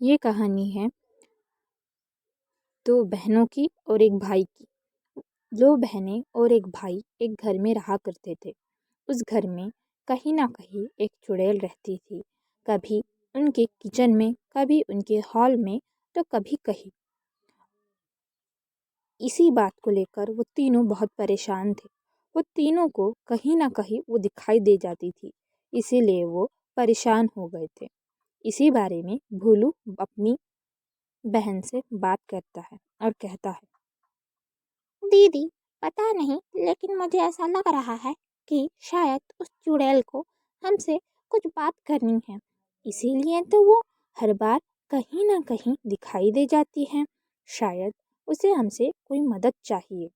ये कहानी है दो बहनों की और एक भाई की। दो बहनें और एक भाई एक घर में रहा करते थे। उस घर में कहीं ना कहीं एक चुड़ैल रहती थी, कभी उनके किचन में, कभी उनके हॉल में, तो कभी कहीं। इसी बात को लेकर वो तीनों बहुत परेशान थे। वो तीनों को कहीं ना कहीं वो दिखाई दे जाती थी, इसीलिए वो परेशान हो गए थे। इसी बारे में भोलू अपनी बहन से बात करता है और कहता है, दीदी, पता नहीं, लेकिन मुझे ऐसा लग रहा है कि शायद उस चुड़ैल को हमसे कुछ बात करनी है। इसीलिए तो वो हर बार कहीं ना कहीं दिखाई दे जाती है। शायद उसे हमसे कोई मदद चाहिए।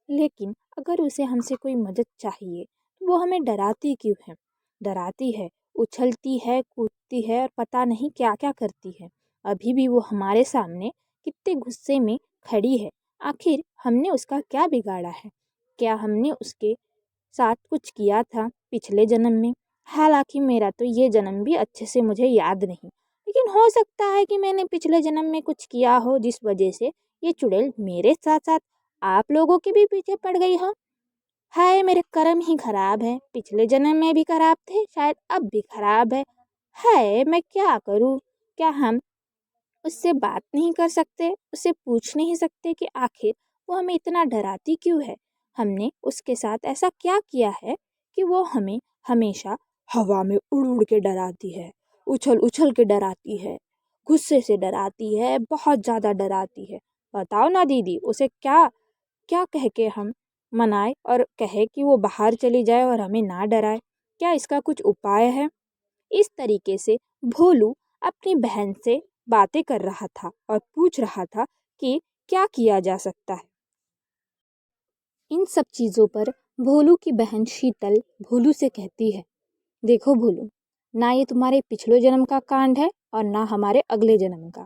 लेकिन अगर उसे हमसे कोई मदद चाहिए तो वो हमें डराती क्यों है? डराती है, उछलती है, कूदती है और पता नहीं क्या क्या करती है। अभी भी वो हमारे सामने कितने गुस्से में खड़ी है। आखिर हमने उसका क्या बिगाड़ा है? क्या हमने उसके साथ कुछ किया था पिछले जन्म में? हालांकि मेरा तो ये जन्म भी अच्छे से मुझे याद नहीं, लेकिन हो सकता है कि मैंने पिछले जन्म में कुछ किया हो जिस वजह से ये चुड़ैल मेरे साथ साथ आप लोगों के भी पीछे पड़ गई हो। हाय, मेरे कर्म ही खराब है। पिछले जन्म में भी खराब थे, शायद अब भी खराब है। हाय, मैं क्या करूं? क्या हम उससे बात नहीं कर सकते, उससे पूछ नहीं सकते कि आखिर वो हमें इतना डराती क्यों है? हमने उसके साथ ऐसा क्या किया है कि वो हमें हमेशा हवा में उड़ उड़ के डराती है, उछल उछल के डराती है, गुस्से से डराती है, बहुत ज़्यादा डराती है। बताओ ना दीदी, उसे क्या क्या कह के हम मनाए और कहे कि वो बाहर चली जाए और हमें ना डराए? क्या इसका कुछ उपाय है? इस तरीके से भोलू अपनी बहन से बातें कर रहा था और पूछ रहा था कि क्या किया जा सकता है। इन सब चीज़ों पर भोलू की बहन शीतल भोलू से कहती है, देखो भोलू, ना ये तुम्हारे पिछले जन्म का कांड है और ना हमारे अगले जन्म का।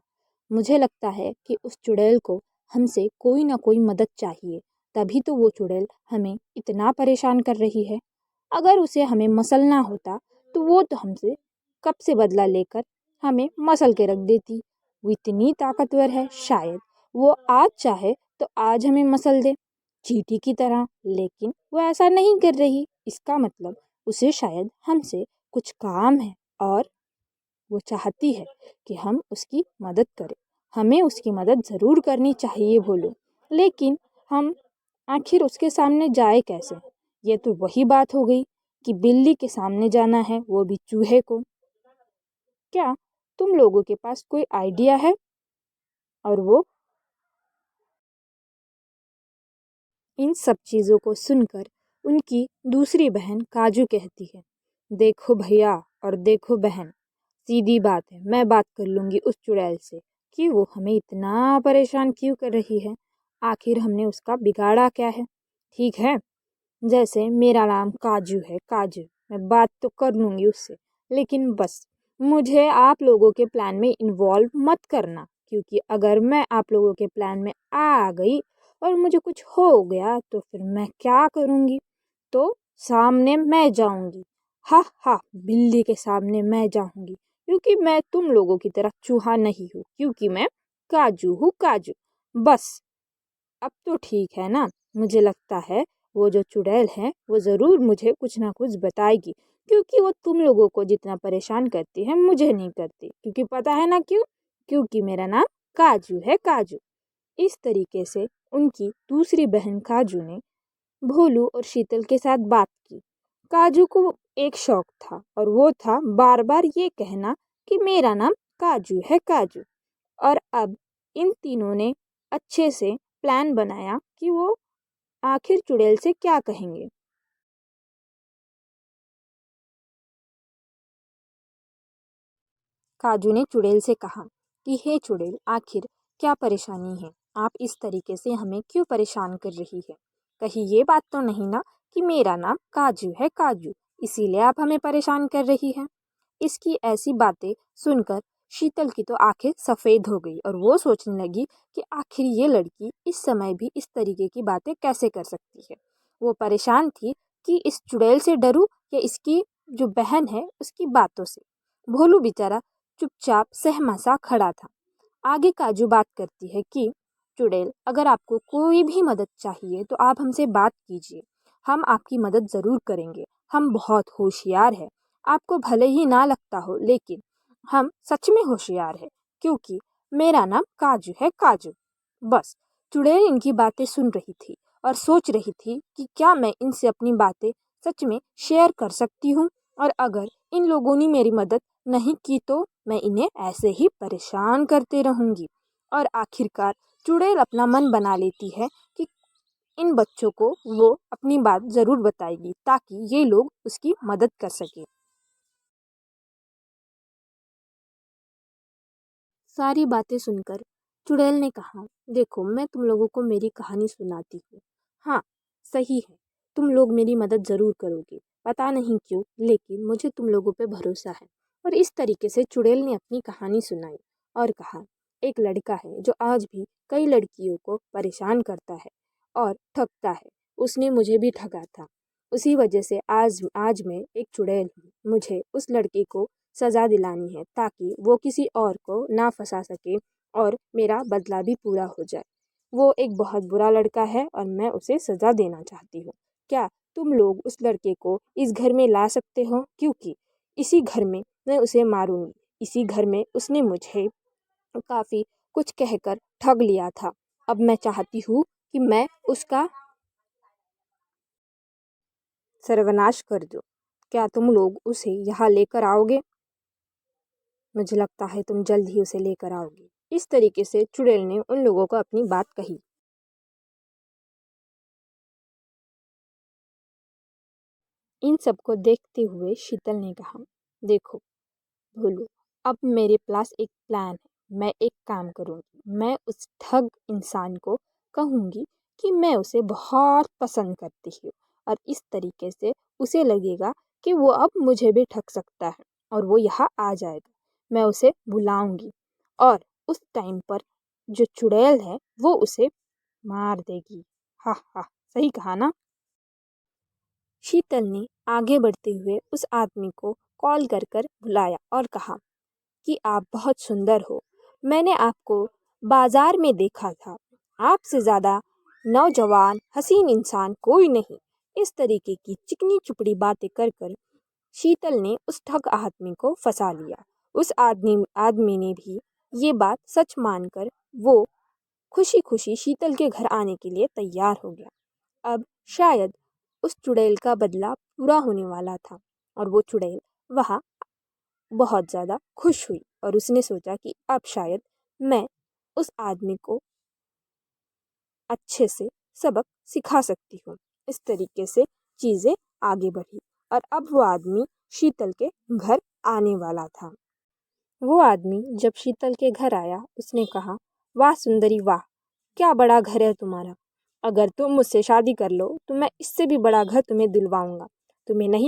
मुझे लगता है कि उस चुड़ैल को हमसे कोई ना कोई मदद चाहिए, तभी तो वो चुड़ैल हमें इतना परेशान कर रही है। अगर उसे हमें मसलना होता तो वो तो हमसे कब से बदला लेकर हमें मसल के रख देती। वो इतनी ताकतवर है, शायद वो आज चाहे तो आज हमें मसल दे, चींटी की तरह। लेकिन वो ऐसा नहीं कर रही। इसका मतलब उसे शायद हमसे कुछ काम है और वो चाहती है कि हम उसकी मदद करें। हमें उसकी मदद ज़रूर करनी चाहिए भोलू, लेकिन हम आखिर उसके सामने जाए कैसे? ये तो वही बात हो गई कि बिल्ली के सामने जाना है, वो भी चूहे को। क्या तुम लोगों के पास कोई आइडिया है? और वो इन सब चीज़ों को सुनकर उनकी दूसरी बहन काजू कहती है, देखो भैया और देखो बहन, सीधी बात है, मैं बात कर लूँगी उस चुड़ैल से कि वो हमें इतना परेशान क्यों कर रही है। आखिर हमने उसका बिगाड़ा क्या है? ठीक है, जैसे मेरा नाम काजू है, काजू, मैं बात तो कर लूँगी उससे, लेकिन बस मुझे आप लोगों के प्लान में इन्वॉल्व मत करना, क्योंकि अगर मैं आप लोगों के प्लान में आ गई और मुझे कुछ हो गया तो फिर मैं क्या करूँगी? तो सामने मैं जाऊँगी। हा हा, बिल्ली के सामने मैं जाऊँगी, क्योंकि मैं तुम लोगों की तरह चूहा नहीं हूँ, क्योंकि मैं काजू हूँ, काजू। बस अब तो ठीक है ना? मुझे लगता है वो जो चुड़ैल है वो ज़रूर मुझे कुछ ना कुछ बताएगी, क्योंकि वो तुम लोगों को जितना परेशान करती है मुझे नहीं करती। क्योंकि पता है ना क्यों? क्योंकि मेरा नाम काजू है, काजू। इस तरीके से उनकी दूसरी बहन काजू ने भोलू और शीतल के साथ बात की। काजू को एक शौक था और वो था बार बार ये कहना कि मेरा नाम काजू है, काजू। और अब इन तीनों ने अच्छे से प्लान बनाया कि वो आखिर चुड़ैल से क्या कहेंगे। काजू ने चुड़ैल से कहा कि हे चुड़ैल, आखिर क्या परेशानी है? आप इस तरीके से हमें क्यों परेशान कर रही है? कहीं ये बात तो नहीं ना कि मेरा नाम काजू है, काजू, इसीलिए आप हमें परेशान कर रही है? इसकी ऐसी बातें सुनकर शीतल की तो आंखें सफ़ेद हो गई और वो सोचने लगी कि आखिर ये लड़की इस समय भी इस तरीके की बातें कैसे कर सकती है। वो परेशान थी कि इस चुड़ैल से डरूं या इसकी जो बहन है उसकी बातों से। भोलू बेचारा चुपचाप सहमा सा खड़ा था। आगे काजू बात करती है कि चुड़ैल, अगर आपको कोई भी मदद चाहिए तो आप हमसे बात कीजिए, हम आपकी मदद ज़रूर करेंगे। हम बहुत होशियार हैं, आपको भले ही ना लगता हो लेकिन हम सच में होशियार हैं, क्योंकि मेरा नाम काजू है, काजू। बस चुड़ैल इनकी बातें सुन रही थी और सोच रही थी कि क्या मैं इनसे अपनी बातें सच में शेयर कर सकती हूँ, और अगर इन लोगों ने मेरी मदद नहीं की तो मैं इन्हें ऐसे ही परेशान करते रहूँगी। और आखिरकार चुड़ैल अपना मन बना लेती है कि इन बच्चों को वो अपनी बात ज़रूर बताएगी ताकि ये लोग उसकी मदद कर सकें। सारी बातें सुनकर चुड़ैल ने कहा, देखो मैं तुम लोगों को मेरी कहानी सुनाती हूँ। हाँ, सही है, तुम लोग मेरी मदद ज़रूर करोगे, पता नहीं क्यों लेकिन मुझे तुम लोगों पे भरोसा है। और इस तरीके से चुड़ैल ने अपनी कहानी सुनाई और कहा, एक लड़का है जो आज भी कई लड़कियों को परेशान करता है और ठगता है। उसने मुझे भी ठगा था, उसी वजह से आज आज मैं एक चुड़ैल हूँ। मुझे उस लड़के को सज़ा दिलानी है ताकि वो किसी और को ना फंसा सके और मेरा बदला भी पूरा हो जाए। वो एक बहुत बुरा लड़का है और मैं उसे सज़ा देना चाहती हूँ। क्या तुम लोग उस लड़के को इस घर में ला सकते हो? क्योंकि इसी घर में मैं उसे मारूंगी। इसी घर में उसने मुझे काफ़ी कुछ कहकर ठग लिया था। अब मैं चाहती हूँ कि मैं उसका सर्वनाश कर दूँ। क्या तुम लोग उसे यहाँ लेकर आओगे? मुझे लगता है तुम जल्द ही उसे लेकर आओगी। इस तरीके से चुड़ैल ने उन लोगों को अपनी बात कही। इन सबको देखते हुए शीतल ने कहा, देखो भोलू, अब मेरे पास एक प्लान है। मैं एक काम करूँगी, मैं उस ठग इंसान को कहूँगी कि मैं उसे बहुत पसंद करती हूँ, और इस तरीके से उसे लगेगा कि वो अब मुझे भी ठग सकता है और वो यहाँ आ जाएगा। मैं उसे बुलाऊंगी और उस टाइम पर जो चुड़ैल है वो उसे मार देगी। हा हा, सही कहा ना? शीतल ने आगे बढ़ते हुए उस आदमी को कॉल कर कर बुलाया और कहा कि आप बहुत सुंदर हो। मैंने आपको बाजार में देखा था। आपसे ज़्यादा नौजवान हसीन इंसान कोई नहीं। इस तरीके की चिकनी चुपड़ी बातें कर कर शीतल ने उस ठग आदमी को फंसा लिया। उस आदमी ने भी ये बात सच मानकर वो खुशी खुशी शीतल के घर आने के लिए तैयार हो गया। अब शायद उस चुड़ैल का बदला पूरा होने वाला था और वो चुड़ैल वहाँ बहुत ज़्यादा खुश हुई और उसने सोचा कि अब शायद मैं उस आदमी को अच्छे से सबक सिखा सकती हूँ। इस तरीके से चीज़ें आगे बढ़ी और अब वो आदमी शीतल के घर आने वाला था। वो आदमी जब शीतल के घर आया उसने कहा, वाह सुंदरी वाह, क्या बड़ा घर है तुम्हारा। अगर तुम मुझसे शादी कर लो तो मैं इससे भी बड़ा घर तुम्हें दिलवाऊंगा। तुम्हें नहीं